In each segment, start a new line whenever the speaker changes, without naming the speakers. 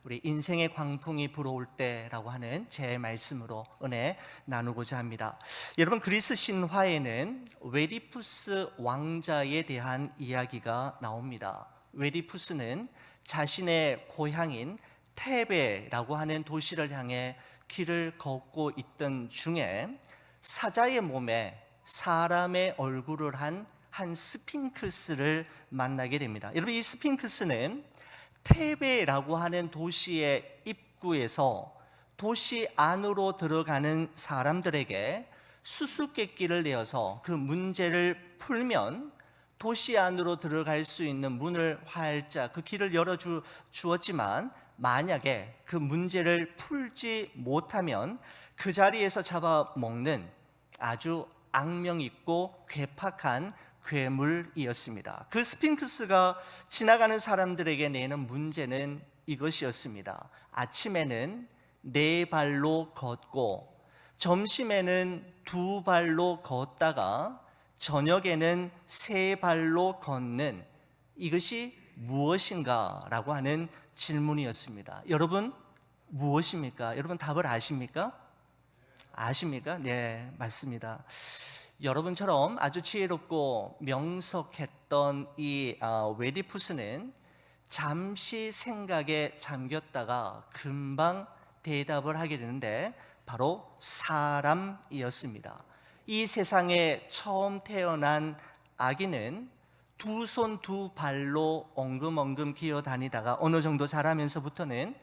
우리 인생의 광풍이 불어올 때라고 하는 제 말씀으로 은혜 나누고자 합니다. 여러분, 그리스 신화에는 웨디푸스 왕자에 대한 이야기가 나옵니다. 웨디푸스는 자신의 고향인 테베라고 하는 도시를 향해 길을 걷고 있던 중에 사자의 몸에 사람의 얼굴을 한 스핑크스를 만나게 됩니다. 여러분, 이 스핑크스는 테베라고 하는 도시의 입구에서 도시 안으로 들어가는 사람들에게 수수께끼를 내어서 그 문제를 풀면 도시 안으로 들어갈 수 있는 문을 활짝 그 길을 열어주었지만, 만약에 그 문제를 풀지 못하면 그 자리에서 잡아먹는 아주 악명 있고 괴팍한 괴물이었습니다. 그 스핑크스가 지나가는 사람들에게 내는 문제는 이것이었습니다. 아침에는 4발로 걷고, 점심에는 2발로 걷다가, 저녁에는 3발로 걷는 이것이 무엇인가? 라고 하는 질문이었습니다. 여러분, 무엇입니까? 여러분 답을 아십니까? 아십니까? 네, 맞습니다. 여러분처럼 아주 지혜롭고 명석했던 이 웨디푸스는 잠시 생각에 잠겼다가 금방 대답을 하게 되는데 바로 사람이었습니다. 이 세상에 처음 태어난 아기는 2손 2발로 엉금엉금 기어다니다가 어느 정도 자라면서부터는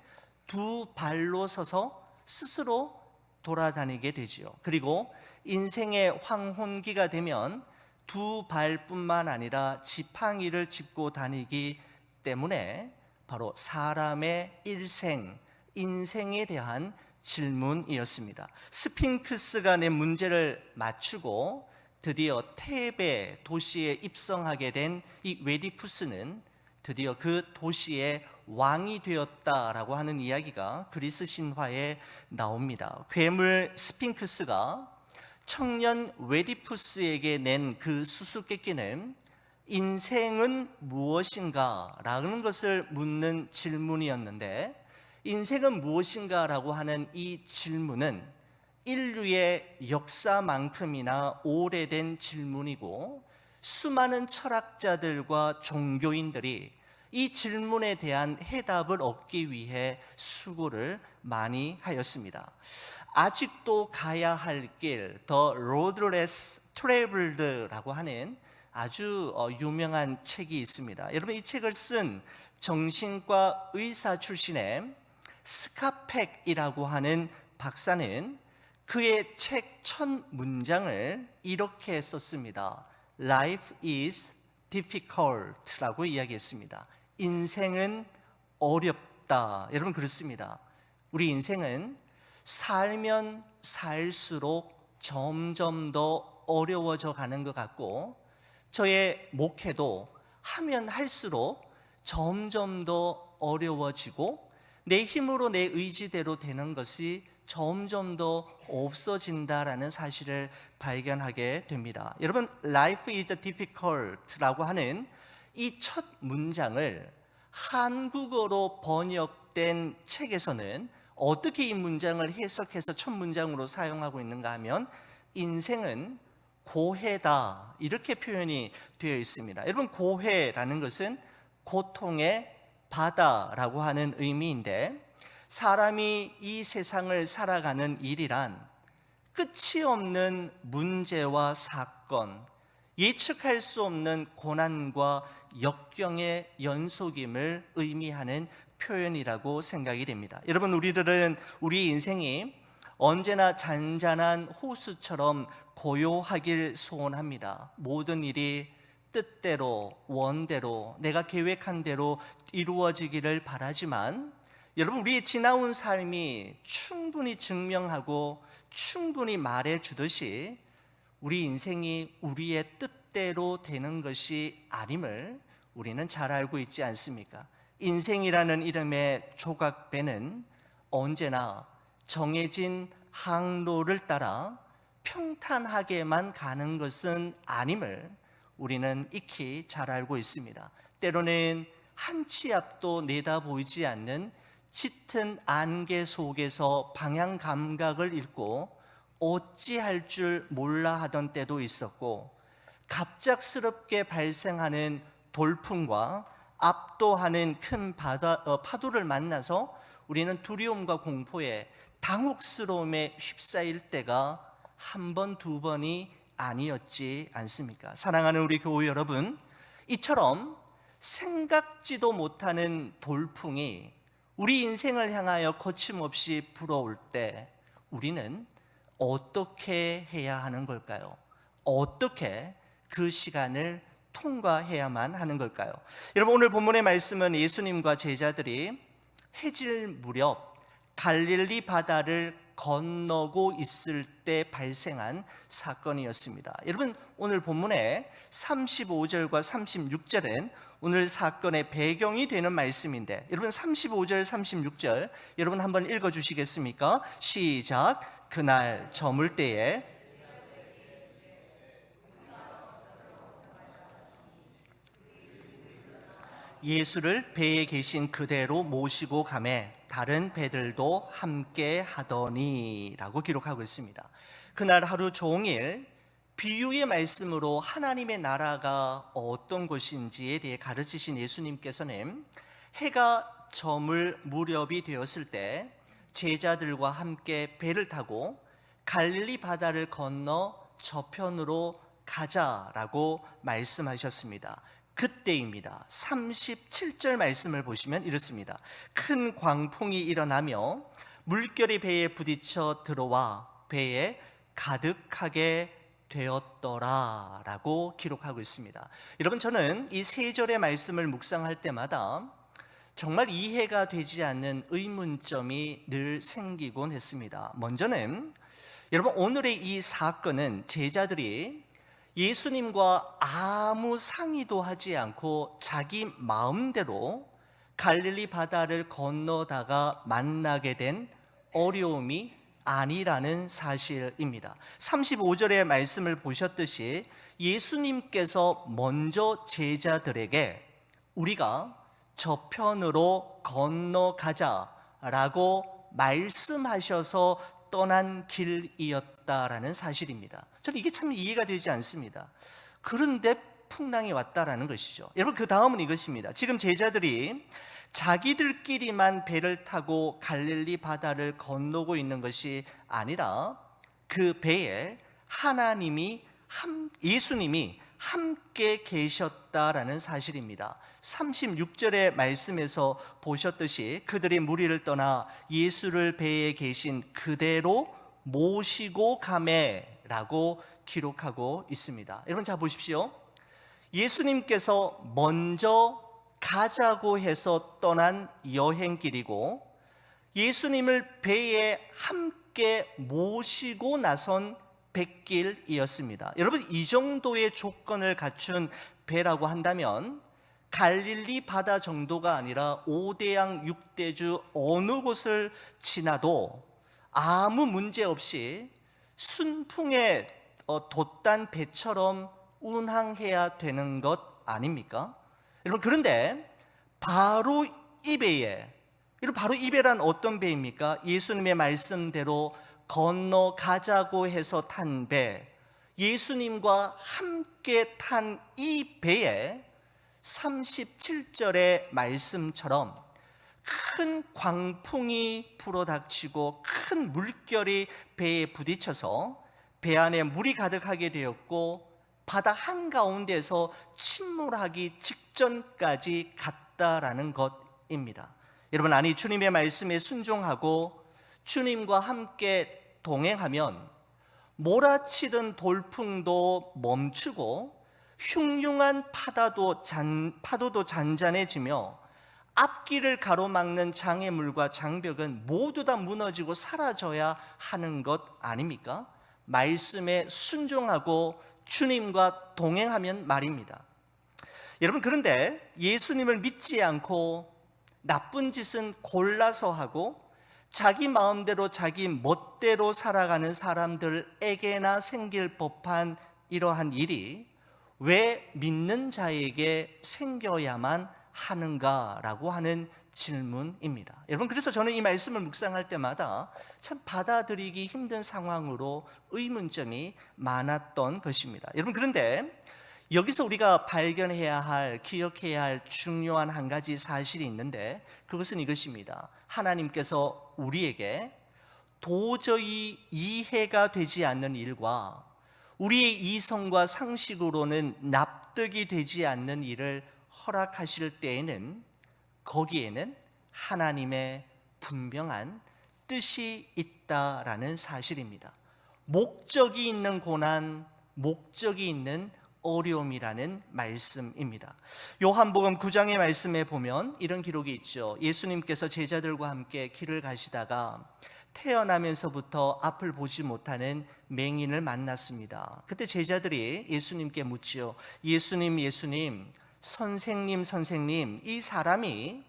2발로 서서 스스로 돌아다니게 되지요. 그리고 인생의 황혼기가 되면 2발뿐만 아니라 지팡이를 짚고 다니기 때문에 바로 사람의 인생에 대한 질문이었습니다. 스핑크스가 낸 문제를 맞추고 드디어 테베 도시에 입성하게 된 이 웨디푸스는 드디어 그 도시의 왕이 되었다라고 하는 이야기가 그리스 신화에 나옵니다. 괴물 스핑크스가 청년 웨디푸스에게 낸 그 수수께끼는 인생은 무엇인가? 라는 것을 묻는 질문이었는데, 인생은 무엇인가? 라고 하는 이 질문은 인류의 역사만큼이나 오래된 질문이고, 수많은 철학자들과 종교인들이 이 질문에 대한 해답을 얻기 위해 수고를 많이 하였습니다. 아직도 가야 할 길, The Road Less Traveled라고 하는 아주 유명한 책이 있습니다. 여러분, 이 책을 쓴 정신과 의사 출신의 스카펙이라고 하는 박사는 그의 책 첫 문장을 이렇게 썼습니다. Life is difficult라고 이야기했습니다. 인생은 어렵다. 여러분, 그렇습니다. 우리 인생은 살면 살수록 점점 더 어려워져 가는 것 같고, 저의 목회도 하면 할수록 점점 더 어려워지고, 내 힘으로 내 의지대로 되는 것이 점점 더 없어진다라는 사실을 발견하게 됩니다. 여러분, Life is difficult라고 하는 이 첫 문장을 한국어로 번역된 책에서는 어떻게 이 문장을 해석해서 첫 문장으로 사용하고 있는가 하면, 인생은 고해다, 이렇게 표현이 되어 있습니다. 여러분, 고해라는 것은 고통의 바다라고 하는 의미인데, 사람이 이 세상을 살아가는 일이란 끝이 없는 문제와 사건, 예측할 수 없는 고난과 역경의 연속임을 의미하는 표현이라고 생각이 됩니다. 여러분, 우리들은 우리 인생이 언제나 잔잔한 호수처럼 고요하길 소원합니다. 모든 일이 뜻대로, 원대로, 내가 계획한 대로 이루어지기를 바라지만, 여러분, 우리의 지나온 삶이 충분히 증명하고 충분히 말해주듯이 우리 인생이 우리의 뜻대로 되는 것이 아님을 우리는 잘 알고 있지 않습니까? 인생이라는 이름의 조각배는 언제나 정해진 항로를 따라 평탄하게만 가는 것은 아님을 우리는 익히 잘 알고 있습니다. 때로는 한 치 앞도 내다보이지 않는 짙은 안개 속에서 방향 감각을 잃고 어찌할 줄 몰라 하던 때도 있었고, 갑작스럽게 발생하는 돌풍과 압도하는 큰 파도를 만나서 우리는 두려움과 공포에 당혹스러움에 휩싸일 때가 한 번, 두 번이 아니었지 않습니까? 사랑하는 우리 교우 여러분, 이처럼 생각지도 못하는 돌풍이 우리 인생을 향하여 거침없이 불어올 때 우리는 어떻게 해야 하는 걸까요? 어떻게 그 시간을 통과해야만 하는 걸까요? 여러분, 오늘 본문의 말씀은 예수님과 제자들이 해질 무렵 갈릴리 바다를 건너고 있을 때 발생한 사건이었습니다. 여러분, 오늘 본문의 35절과 36절은 오늘 사건의 배경이 되는 말씀인데, 여러분 35절, 36절 여러분 한번 읽어주시겠습니까? 시작. 그날 저물 때에 예수를 배에 계신 그대로 모시고 가매 다른 배들도 함께 하더니 라고 기록하고 있습니다. 그날 하루 종일 비유의 말씀으로 하나님의 나라가 어떤 것인지에 대해 가르치신 예수님께서는 해가 저물 무렵이 되었을 때 제자들과 함께 배를 타고 갈릴리 바다를 건너 저편으로 가자라고 말씀하셨습니다. 그때입니다. 37절 말씀을 보시면 이렇습니다. 큰 광풍이 일어나며 물결이 배에 부딪혀 들어와 배에 가득하게 되었더라 라고 기록하고 있습니다. 여러분, 저는 이 세 절의 말씀을 묵상할 때마다 정말 이해가 되지 않는 의문점이 늘 생기곤 했습니다. 먼저는 여러분, 오늘의 이 사건은 제자들이 예수님과 아무 상의도 하지 않고 자기 마음대로 갈릴리 바다를 건너다가 만나게 된 어려움이 아니라는 사실입니다. 35절의 말씀을 보셨듯이 예수님께서 먼저 제자들에게 우리가 저편으로 건너가자라고 말씀하셔서 떠난 길이었다라는 사실입니다. 저는 이게 참 이해가 되지 않습니다. 그런데 풍랑이 왔다라는 것이죠. 여러분, 그 다음은 이것입니다. 지금 제자들이 자기들끼리만 배를 타고 갈릴리 바다를 건너고 있는 것이 아니라 그 배에 예수님이 함께 계셨다라는 사실입니다. 36절의 말씀에서 보셨듯이 그들이 무리를 떠나 예수를 배에 계신 그대로 모시고 가매라고 기록하고 있습니다. 여러분, 자 보십시오. 예수님께서 먼저 가자고 해서 떠난 여행길이고 예수님을 배에 함께 모시고 나선 백길이었습니다. 여러분, 이 정도의 조건을 갖춘 배라고 한다면 갈릴리 바다 정도가 아니라 5대양 6대주 어느 곳을 지나도 아무 문제 없이 순풍에 돛단 배처럼 운항해야 되는 것 아닙니까? 여러분, 그런데 바로 이 배란 어떤 배입니까? 예수님의 말씀대로 건너가자고 해서 탄 배, 예수님과 함께 탄 이 배에 37절의 말씀처럼 큰 광풍이 불어닥치고 큰 물결이 배에 부딪혀서 배 안에 물이 가득하게 되었고 바다 한가운데서 침몰하기 직전까지 갔다라는 것입니다. 여러분, 아니 주님의 말씀에 순종하고 주님과 함께 동행하면 몰아치던 돌풍도 멈추고 흉흉한 파도도 잔잔해지며 앞길을 가로막는 장애물과 장벽은 모두 다 무너지고 사라져야 하는 것 아닙니까? 말씀에 순종하고 주님과 동행하면 말입니다. 여러분, 그런데 예수님을 믿지 않고 나쁜 짓은 골라서 하고 자기 마음대로 자기 멋대로 살아가는 사람들에게나 생길 법한 이러한 일이 왜 믿는 자에게 생겨야만 하는가라고 하는 질문입니다. 여러분, 그래서 저는 이 말씀을 묵상할 때마다 참 받아들이기 힘든 상황으로 의문점이 많았던 것입니다. 여러분, 그런데 여기서 우리가 발견해야 할, 기억해야 할 중요한 한 가지 사실이 있는데, 그것은 이것입니다. 하나님께서 우리에게 도저히 이해가 되지 않는 일과 우리의 이성과 상식으로는 납득이 되지 않는 일을 허락하실 때에는 거기에는 하나님의 분명한 뜻이 있다라는 사실입니다. 목적이 있는 고난, 목적이 있는 어려움이라는 말씀입니다. 요한복음 9장의 말씀에 보면 이런 기록이 있죠. 예수님께서 제자들과 함께 길을 가시다가 태어나면서부터 앞을 보지 못하는 맹인을 만났습니다. 그때 제자들이 예수님께 묻지요. 예수님, 예수님, 선생님, 선생님, 이 사람이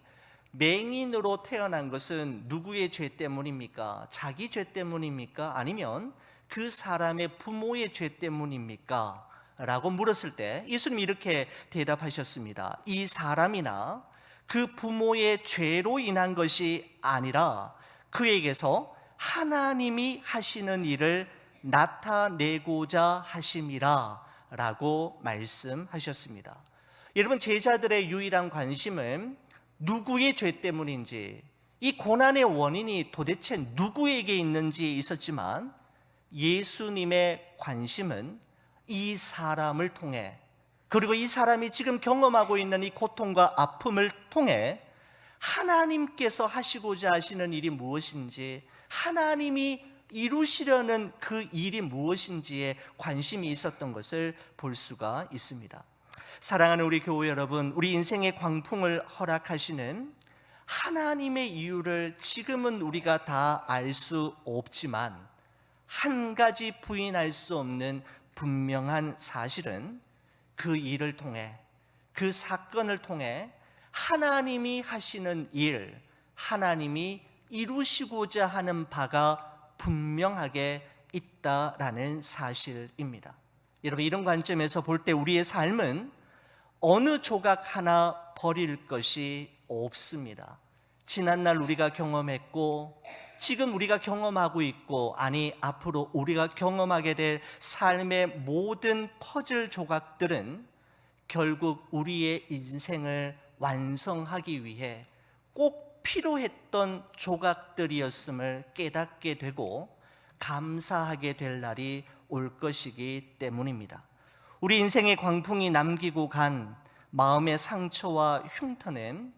맹인으로 태어난 것은 누구의 죄 때문입니까? 자기 죄 때문입니까? 아니면 그 사람의 부모의 죄 때문입니까? 라고 물었을 때 예수님이 이렇게 대답하셨습니다. 이 사람이나 그 부모의 죄로 인한 것이 아니라 그에게서 하나님이 하시는 일을 나타내고자 하심이라 라고 말씀하셨습니다. 여러분, 제자들의 유일한 관심은 누구의 죄 때문인지, 이 고난의 원인이 도대체 누구에게 있는지 있었지만 예수님의 관심은 이 사람을 통해, 그리고 이 사람이 지금 경험하고 있는 이 고통과 아픔을 통해 하나님께서 하시고자 하시는 일이 무엇인지, 하나님이 이루시려는 그 일이 무엇인지에 관심이 있었던 것을 볼 수가 있습니다. 사랑하는 우리 교회 여러분, 우리 인생의 광풍을 허락하시는 하나님의 이유를 지금은 우리가 다 알 수 없지만 한 가지 부인할 수 없는 분명한 사실은 그 일을 통해, 그 사건을 통해 하나님이 하시는 일, 하나님이 이루시고자 하는 바가 분명하게 있다라는 사실입니다. 여러분, 이런 관점에서 볼 때 우리의 삶은 어느 조각 하나 버릴 것이 없습니다. 지난날 우리가 경험했고 지금 우리가 경험하고 있고, 아니 앞으로 우리가 경험하게 될 삶의 모든 퍼즐 조각들은 결국 우리의 인생을 완성하기 위해 꼭 필요했던 조각들이었음을 깨닫게 되고 감사하게 될 날이 올 것이기 때문입니다. 우리 인생의 광풍이 남기고 간 마음의 상처와 흉터는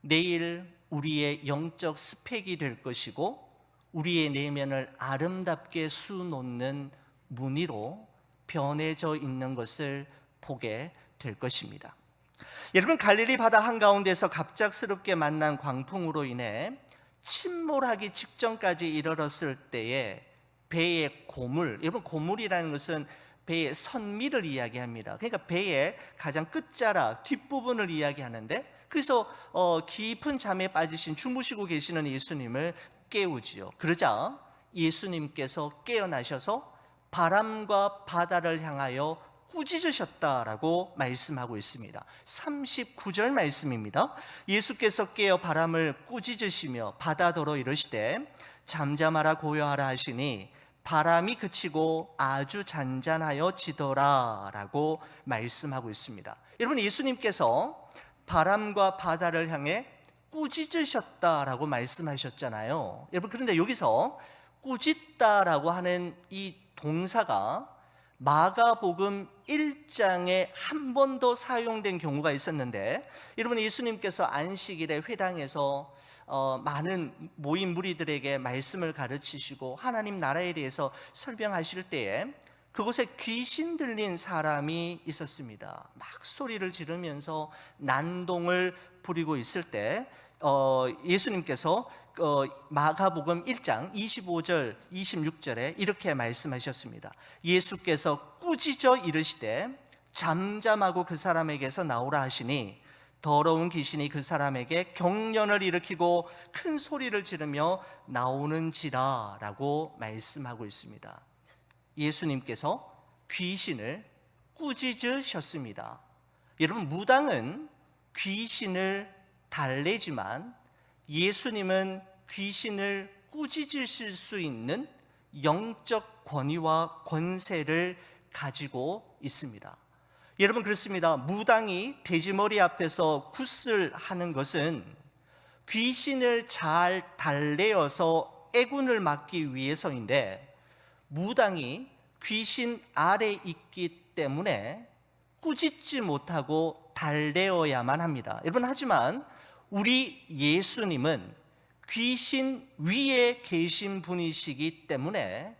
내일 우리의 영적 스펙이 될 것이고 우리의 내면을 아름답게 수놓는 무늬로 변해져 있는 것을 보게 될 것입니다. 여러분, 갈릴리 바다 한가운데서 갑작스럽게 만난 광풍으로 인해 침몰하기 직전까지 이르렀을 때에 배의 고물, 여러분 고물이라는 것은 배의 선미를 이야기합니다. 그러니까 배의 가장 끝자락 뒷부분을 이야기하는데, 그래서 깊은 잠에 빠지신 주무시고 계시는 예수님을 깨우지요. 그러자 예수님께서 깨어나셔서 바람과 바다를 향하여 꾸짖으셨다라고 말씀하고 있습니다. 39절 말씀입니다. 예수께서 깨어 바람을 꾸짖으시며 바다더러 이르시되 잠잠하라 고요하라 하시니 바람이 그치고 아주 잔잔하여 지더라 라고 말씀하고 있습니다. 여러분, 예수님께서 바람과 바다를 향해 꾸짖으셨다라고 말씀하셨잖아요. 여러분, 그런데 여기서 꾸짖다라고 하는 이 동사가 마가복음 1장에 한 번 더 사용된 경우가 있었는데, 여러분, 예수님께서 안식일에 회당에서 많은 모인 무리들에게 말씀을 가르치시고 하나님 나라에 대해서 설명하실 때에 그곳에 귀신 들린 사람이 있었습니다. 막 소리를 지르면서 난동을 부리고 있을 때 예수님께서 마가복음 1장 25절 26절에 이렇게 말씀하셨습니다. 예수께서 꾸짖어 이르시되 잠잠하고 그 사람에게서 나오라 하시니 더러운 귀신이 그 사람에게 경련을 일으키고 큰 소리를 지르며 나오는지라 라고 말씀하고 있습니다. 예수님께서 귀신을 꾸짖으셨습니다. 여러분, 무당은 귀신을 달래지만 예수님은 귀신을 꾸짖으실 수 있는 영적 권위와 권세를 가지고 있습니다. 여러분, 그렇습니다. 무당이 돼지머리 앞에서 굿을 하는 것은 귀신을 잘 달래어서 애군을 막기 위해서인데, 무당이 귀신 아래 있기 때문에 꾸짖지 못하고 달래어야만 합니다. 여러분, 하지만 우리 예수님은 귀신 위에 계신 분이시기 때문에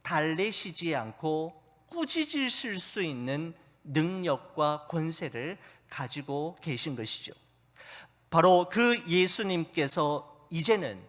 달래시지 않고 꾸짖으실 수 있는 능력과 권세를 가지고 계신 것이죠. 바로 그 예수님께서 이제는,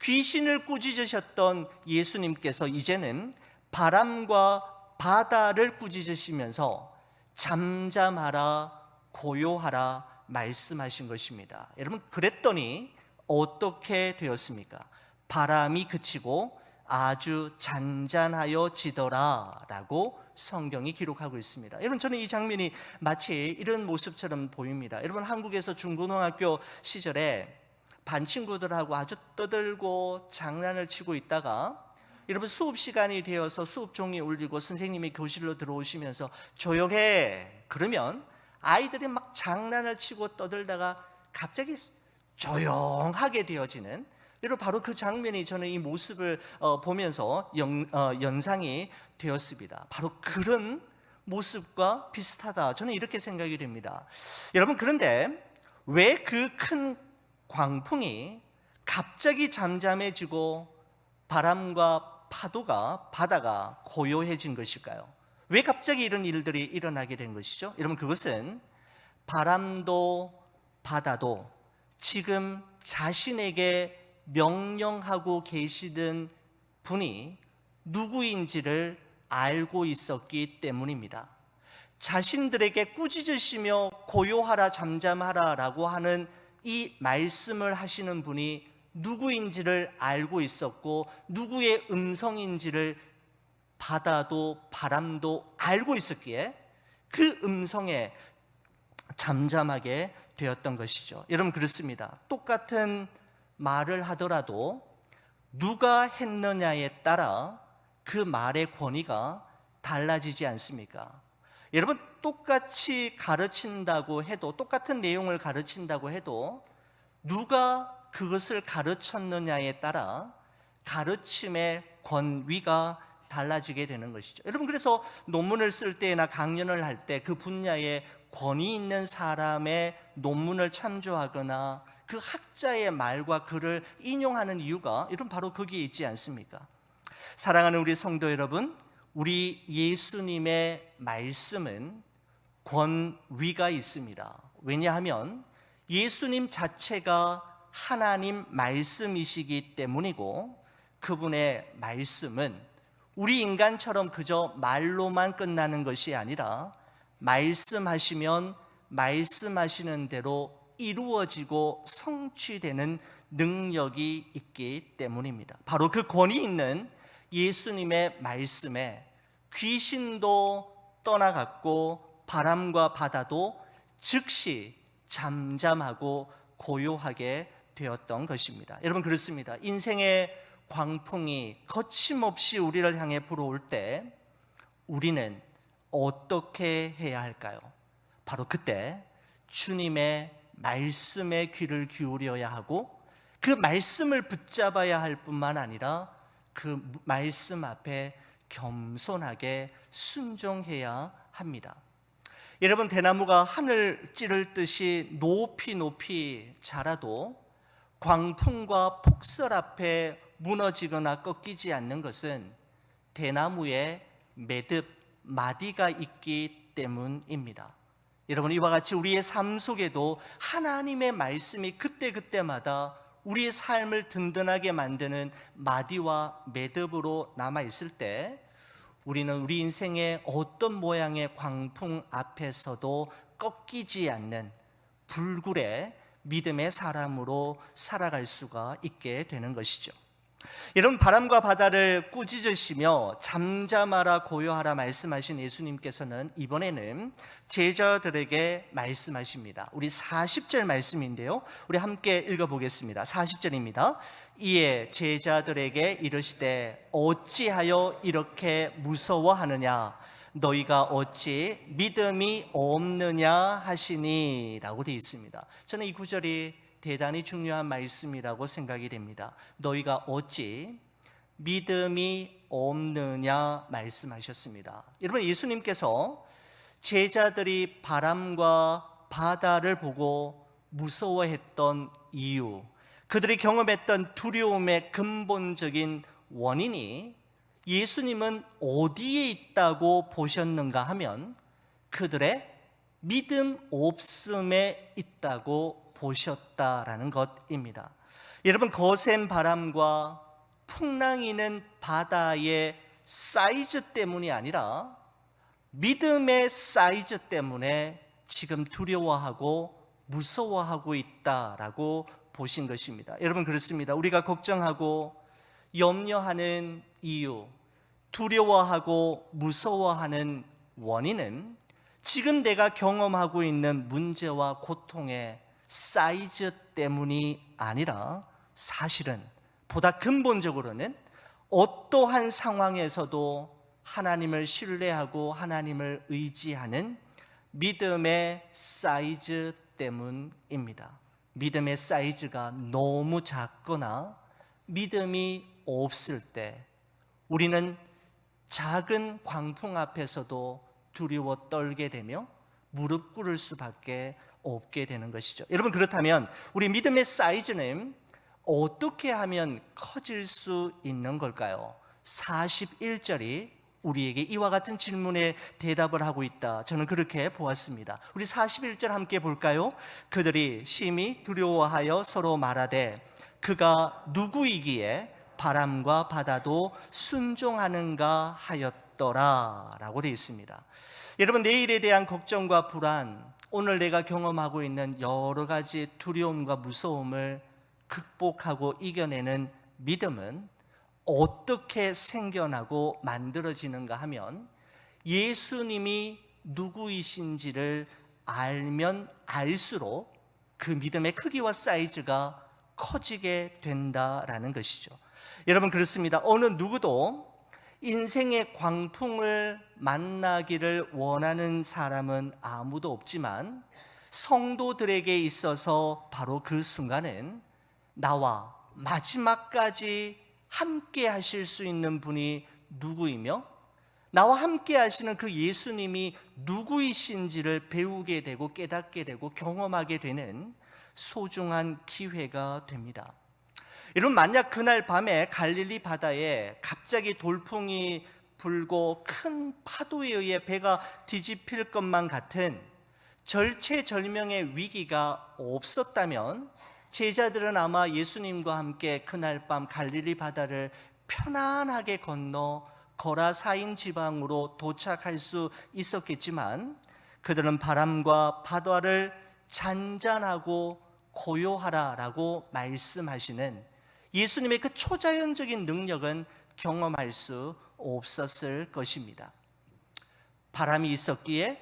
귀신을 꾸짖으셨던 예수님께서 이제는 바람과 바다를 꾸짖으시면서 잠잠하라, 고요하라 말씀하신 것입니다. 여러분, 그랬더니 어떻게 되었습니까? 바람이 그치고 아주 잔잔하여 지더라 라고 성경이 기록하고 있습니다. 여러분, 저는 이 장면이 마치 이런 모습처럼 보입니다. 여러분, 한국에서 중고등학교 시절에 반 친구들하고 아주 떠들고 장난을 치고 있다가 여러분, 수업 시간이 되어서 수업 종이 울리고 선생님이 교실로 들어오시면서 조용해 그러면 아이들이 막 장난을 치고 떠들다가 갑자기 조용하게 되어지는, 여러분, 바로 그 장면이 저는 이 모습을 보면서 연상이 되었습니다. 바로 그런 모습과 비슷하다, 저는 이렇게 생각이 됩니다. 여러분, 그런데 왜 그 큰 광풍이 갑자기 잠잠해지고 바람과 파도가, 바다가 고요해진 것일까요? 왜 갑자기 이런 일들이 일어나게 된 것이죠? 여러분, 그것은 바람도 바다도 지금 자신에게 명령하고 계시던 분이 누구인지를 알고 있었기 때문입니다. 자신들에게 꾸짖으시며 고요하라, 잠잠하라 라고 하는 이 말씀을 하시는 분이 누구인지를 알고 있었고, 누구의 음성인지를 바다도 바람도 알고 있었기에 그 음성에 잠잠하게 되었던 것이죠. 여러분, 그렇습니다. 똑같은 말을 하더라도 누가 했느냐에 따라 그 말의 권위가 달라지지 않습니까? 여러분, 똑같이 가르친다고 해도, 똑같은 내용을 가르친다고 해도 누가 그것을 가르쳤느냐에 따라 가르침의 권위가 달라지게 되는 것이죠. 여러분, 그래서 논문을 쓸 때나 강연을 할 때 그 분야에 권위 있는 사람의 논문을 참조하거나 그 학자의 말과 글을 인용하는 이유가 이런 바로 거기에 있지 않습니까? 사랑하는 우리 성도 여러분, 우리 예수님의 말씀은 권위가 있습니다. 왜냐하면 예수님 자체가 하나님 말씀이시기 때문이고, 그분의 말씀은 우리 인간처럼 그저 말로만 끝나는 것이 아니라 말씀하시면 말씀하시는 대로 이루어지고 성취되는 능력이 있기 때문입니다. 바로 그 권위 있는 예수님의 말씀에 귀신도 떠나갔고 바람과 바다도 즉시 잠잠하고 고요하게 되었던 것입니다. 여러분, 그렇습니다. 인생의 광풍이 거침없이 우리를 향해 불어올 때 우리는 어떻게 해야 할까요? 바로 그때 주님의 말씀에 귀를 기울여야 하고, 그 말씀을 붙잡아야 할 뿐만 아니라 그 말씀 앞에 겸손하게 순종해야 합니다. 여러분, 대나무가 하늘 찌를 듯이 높이 높이 자라도 광풍과 폭설 앞에 무너지거나 꺾이지 않는 것은 대나무에 매듭, 마디가 있기 때문입니다. 여러분, 이와 같이 우리의 삶 속에도 하나님의 말씀이 그때그때마다 우리의 삶을 든든하게 만드는 마디와 매듭으로 남아있을 때 우리는 우리 인생의 어떤 모양의 광풍 앞에서도 꺾이지 않는 불굴의 믿음의 사람으로 살아갈 수가 있게 되는 것이죠. 여러분, 바람과 바다를 꾸짖으시며 잠잠하라 고요하라 말씀하신 예수님께서는 이번에는 제자들에게 말씀하십니다. 우리 40절 말씀인데요, 우리 함께 읽어보겠습니다. 40절입니다. 이에 제자들에게 이르시되 어찌하여 이렇게 무서워하느냐, 너희가 어찌 믿음이 없느냐 하시니 라고 되어 있습니다. 저는 이 구절이 대단히 중요한 말씀이라고 생각이 됩니다. 너희가 어찌 믿음이 없느냐 말씀하셨습니다. 여러분, 예수님께서 제자들이 바람과 바다를 보고 무서워했던 이유, 그들이 경험했던 두려움의 근본적인 원인이 예수님은 어디에 있다고 보셨는가 하면 그들의 믿음 없음에 있다고 보셨다라는 것입니다. 여러분, 거센 바람과 풍랑이는 바다의 사이즈 때문이 아니라 믿음의 사이즈 때문에 지금 두려워하고 무서워하고 있다라고 보신 것입니다. 여러분, 그렇습니다. 우리가 걱정하고 염려하는 이유, 두려워하고 무서워하는 원인은 지금 내가 경험하고 있는 문제와 고통의 사이즈 때문이 아니라 사실은 보다 근본적으로는 어떠한 상황에서도 하나님을 신뢰하고 하나님을 의지하는 믿음의 사이즈 때문입니다. 믿음의 사이즈가 너무 작거나 믿음이 없을 때 우리는 작은 광풍 앞에서도 두려워 떨게 되며 무릎 꿇을 수밖에 없게 되는 것이죠. 여러분, 그렇다면 우리 믿음의 사이즈는 어떻게 하면 커질 수 있는 걸까요? 41절이 우리에게 이와 같은 질문에 대답을 하고 있다. 저는 그렇게 보았습니다. 우리 41절 함께 볼까요? 그들이 심히 두려워하여 서로 말하되 그가 누구이기에 바람과 바다도 순종하는가 하였더라 라고 되어 있습니다. 여러분, 내일에 대한 걱정과 불안, 오늘 내가 경험하고 있는 여러 가지 두려움과 무서움을 극복하고 이겨내는 믿음은 어떻게 생겨나고 만들어지는가 하면 예수님이 누구이신지를 알면 알수록 그 믿음의 크기와 사이즈가 커지게 된다라는 것이죠. 여러분, 그렇습니다. 어느 누구도 인생의 광풍을 만나기를 원하는 사람은 아무도 없지만 성도들에게 있어서 바로 그 순간은 나와 마지막까지 함께 하실 수 있는 분이 누구이며 나와 함께 하시는 그 예수님이 누구이신지를 배우게 되고 깨닫게 되고 경험하게 되는 소중한 기회가 됩니다. 여러분, 만약 그날 밤에 갈릴리 바다에 갑자기 돌풍이 불고 큰 파도에 의해 배가 뒤집힐 것만 같은 절체절명의 위기가 없었다면 제자들은 아마 예수님과 함께 그날 밤 갈릴리 바다를 편안하게 건너 거라사인 지방으로 도착할 수 있었겠지만 그들은 바람과 바다를 잔잔하고 고요하라라고 말씀하시는 예수님의 그 초자연적인 능력은 경험할 수 없었을 것입니다. 바람이 있었기에,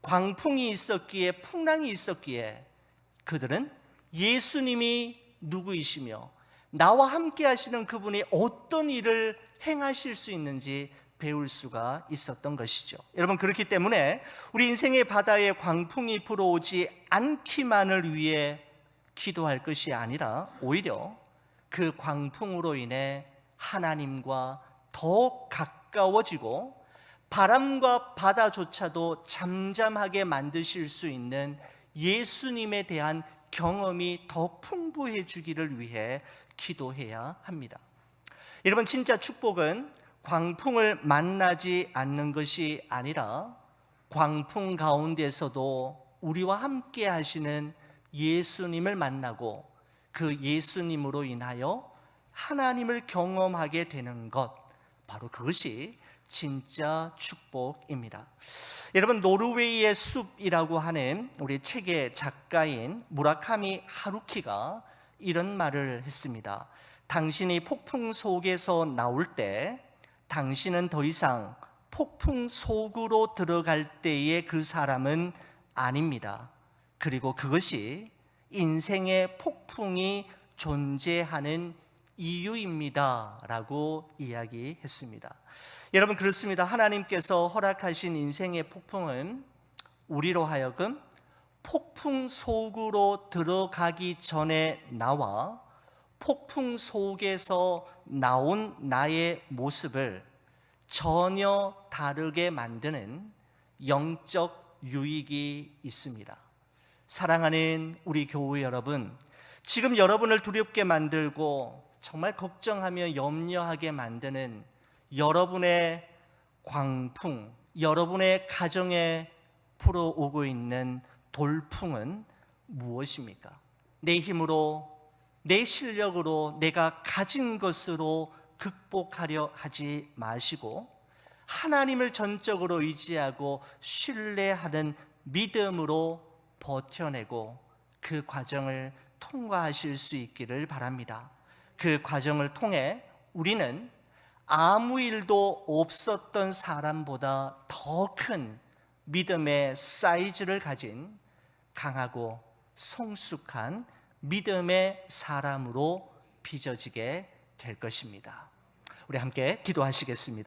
광풍이 있었기에, 풍랑이 있었기에 그들은 예수님이 누구이시며 나와 함께 하시는 그분이 어떤 일을 행하실 수 있는지 배울 수가 있었던 것이죠. 여러분, 그렇기 때문에 우리 인생의 바다에 광풍이 불어오지 않기만을 위해 기도할 것이 아니라 오히려 그 광풍으로 인해 하나님과 더 가까워지고 바람과 바다조차도 잠잠하게 만드실 수 있는 예수님에 대한 경험이 더 풍부해지기를 위해 기도해야 합니다. 여러분, 진짜 축복은 광풍을 만나지 않는 것이 아니라 광풍 가운데서도 우리와 함께 하시는 예수님을 만나고 그 예수님으로 인하여 하나님을 경험하게 되는 것, 바로 그것이 진짜 축복입니다. 여러분, 노르웨이의 숲이라고 하는 우리 책의 작가인 무라카미 하루키가 이런 말을 했습니다. 당신이 폭풍 속에서 나올 때 당신은 더 이상 폭풍 속으로 들어갈 때의 그 사람은 아닙니다. 그리고 그것이 인생의 폭풍이 존재하는 이유입니다 라고 이야기했습니다. 여러분, 그렇습니다. 하나님께서 허락하신 인생의 폭풍은 우리로 하여금 폭풍 속으로 들어가기 전에 나와 폭풍 속에서 나온 나의 모습을 전혀 다르게 만드는 영적 유익이 있습니다. 사랑하는 우리 교회 여러분, 지금 여러분을 두렵게 만들고 정말 걱정하며 염려하게 만드는 여러분의 광풍, 여러분의 가정에 불어오고 있는 돌풍은 무엇입니까? 내 힘으로, 내 실력으로, 내가 가진 것으로 극복하려 하지 마시고 하나님을 전적으로 의지하고 신뢰하는 믿음으로 버텨내고 그 과정을 통과하실 수 있기를 바랍니다. 그 과정을 통해 우리는 아무 일도 없었던 사람보다 더 큰 믿음의 사이즈를 가진 강하고 성숙한 믿음의 사람으로 빚어지게 될 것입니다. 우리 함께 기도하시겠습니다.